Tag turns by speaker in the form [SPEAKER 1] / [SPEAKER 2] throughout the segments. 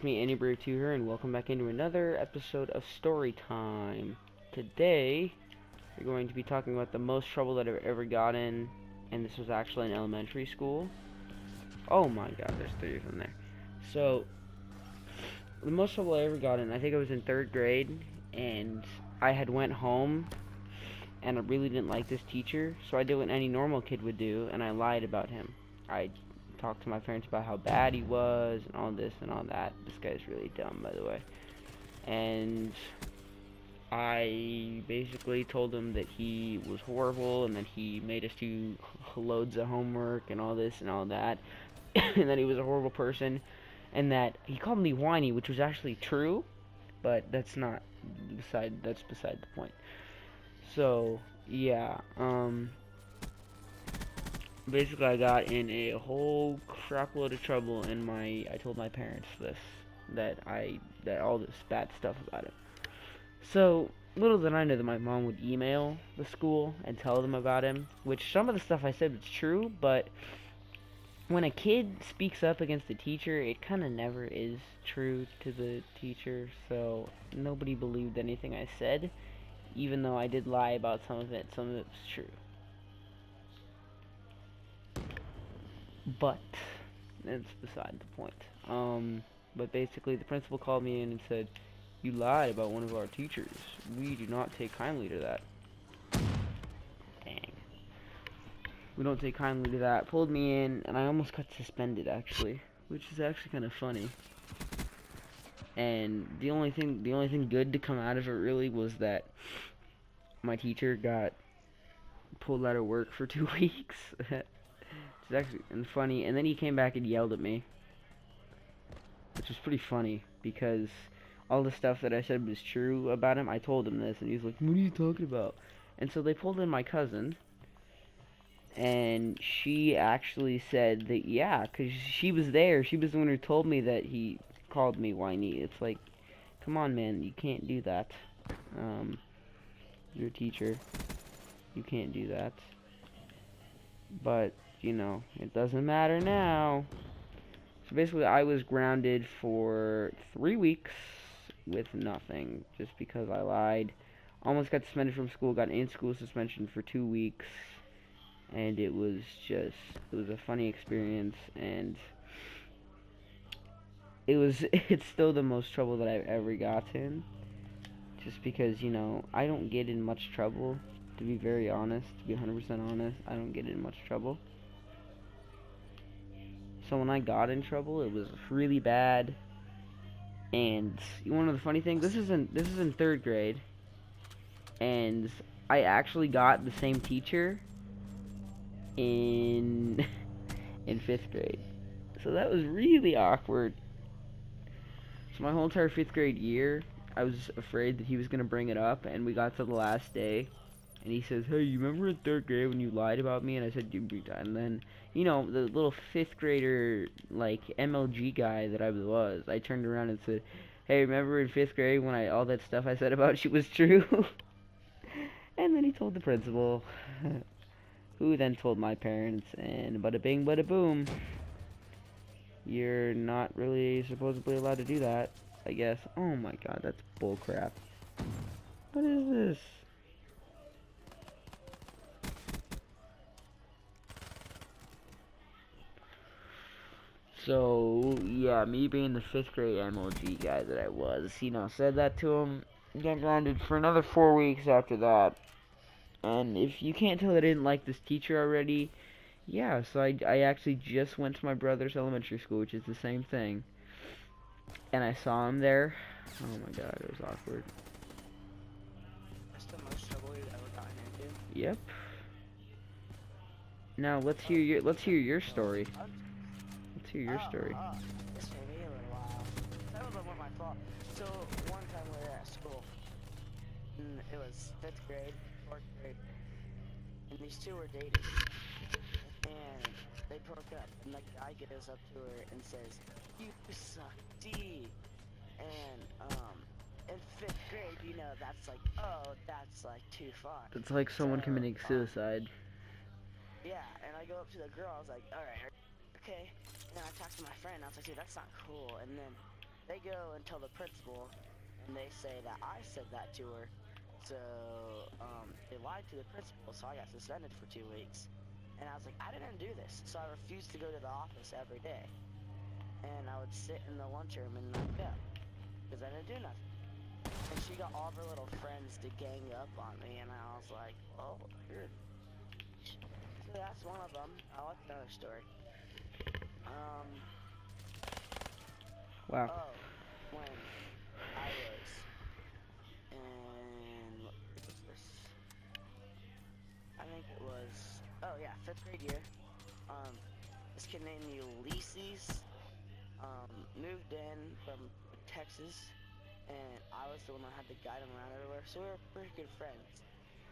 [SPEAKER 1] me, Andy Brave 2 here, and welcome back into another episode of Story Time. Today, we're going to be talking about the most trouble that I've ever gotten in, and this was actually in elementary school. Oh my god, there's three of them there. So, the most trouble I ever got in, I think I was in 3rd grade, and I had went home, and I really didn't like this teacher, so I did what any normal kid would do, and I lied about him. I talked to my parents about how bad he was and all this and all that. This guy's really dumb, by the way. And I basically told him that he was horrible and that he made us do loads of homework and all this and all that. And that he was a horrible person. And that he called me whiny, which was actually true. But that's beside the point. So, yeah, basically I got in a whole crap load of trouble, and I told my parents this, that all this bad stuff about it. So little did I know that my mom would email the school and tell them about him, which some of the stuff I said was true, but when a kid speaks up against the teacher, it kind of never is true to the teacher, so nobody believed anything I said, even though I did lie about some of it was true. But that's beside the point. But basically, the principal called me in and said, "You lied about one of our teachers. We do not take kindly to that." Dang. We don't take kindly to that. Pulled me in, and I almost got suspended, actually, which is actually kind of funny. And the only thing good to come out of it really was that my teacher got pulled out of work for 2 weeks. It's actually funny, and then he came back and yelled at me, which was pretty funny because all the stuff that I said was true about him. I told him this, and he was like, "What are you talking about?" And so they pulled in my cousin, and she actually said that, yeah, because she was there. She was the one who told me that he called me whiny. It's like, come on, man, you can't do that. You're a teacher. You can't do that. But you know, it doesn't matter now. So basically, I was grounded for 3 weeks with nothing, just because I lied. Almost got suspended from school, got in-school suspension for 2 weeks, and it was a funny experience, and it's still the most trouble that I've ever gotten, just because, you know, I don't get in much trouble, to be very honest, to be 100% honest. I don't get in much trouble. So when I got in trouble, it was really bad. And one of the funny things, this is in 3rd grade, and I actually got the same teacher in in 5th grade. So that was really awkward. So my whole entire 5th grade year, I was afraid that he was gonna bring it up, and we got to the last day, and he says, "Hey, you remember in 3rd grade when you lied about me?" And I said, and then, you know, the little 5th grader, like, MLG guy that I was, I turned around and said, "Hey, remember in 5th grade when all that stuff I said about you was true?" And then he told the principal, who then told my parents, and bada bing, bada boom. You're not really supposedly allowed to do that, I guess. Oh my god, that's bullcrap. What is this? So, yeah, me being the 5th grade MLG guy that I was, you know, said that to him, got grounded for another 4 weeks after that. And if you can't tell that I didn't like this teacher already, yeah, so I actually just went to my brother's elementary school, which is the same thing. And I saw him there. Oh my god, it was awkward.
[SPEAKER 2] That's the most trouble you've ever gotten into?
[SPEAKER 1] Yep. Now let's hear your story. Let's hear your story.
[SPEAKER 2] This may be a little while. That wasn't my fault. So, one time we were at school, and it was 5th grade, 4th grade, and these two were dating, and they broke up, and the guy goes up to her and says, "You suck D," and, in 5th grade, you know, that's like, oh, that's like too far.
[SPEAKER 1] It's like someone
[SPEAKER 2] So,
[SPEAKER 1] committing suicide.
[SPEAKER 2] yeah, and I go up to the girl, I was like, alright, okay. And then I talked to my friend, I was like, dude, that's not cool. And then they go and tell the principal, and they say that I said that to her. So, they lied to the principal, so I got suspended for 2 weeks. And I was like, I didn't do this. So I refused to go to the office every day. And I would sit in the lunchroom and not go, because I didn't do nothing. And she got all of her little friends to gang up on me, and I was like, oh, you're... So that's one of them. I'll let another story.
[SPEAKER 1] Wow.
[SPEAKER 2] Oh, when I was in, what was this? I think it was, oh yeah, 5th grade year. This kid named Ulysses, moved in from Texas, and I was the one that had to guide him around everywhere, so we were pretty good friends.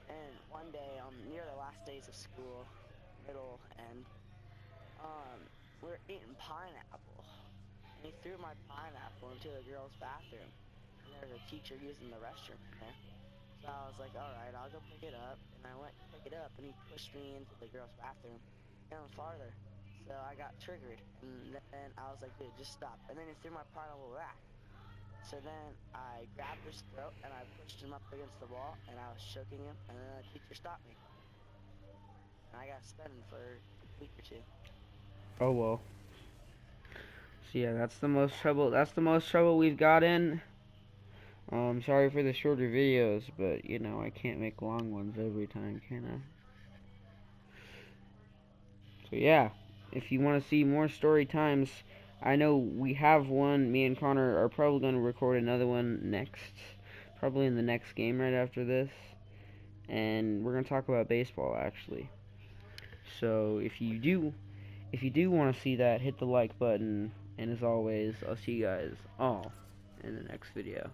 [SPEAKER 2] And one day, near the last days of school, middle end, we were eating pineapple, and he threw my pineapple into the girls' bathroom, and there was a teacher using the restroom in there. So I was like, alright, I'll go pick it up, and I went to pick it up, and he pushed me into the girls' bathroom, even farther. So I got triggered, and then I was like, dude, just stop. And then he threw my pineapple back. So then I grabbed his throat, and I pushed him up against the wall, and I was choking him, and then the teacher stopped me. And I got suspended for a week or 2.
[SPEAKER 1] Oh well. So yeah, that's the most trouble. That's the most trouble we've got in. Sorry for the shorter videos, but you know I can't make long ones every time, can I? So yeah, if you want to see more story times, I know we have one. Me and Connor are probably going to record another one next, probably in the next game right after this, and we're going to talk about baseball actually. So if you do want to see that, hit the like button, and as always, I'll see you guys all in the next video.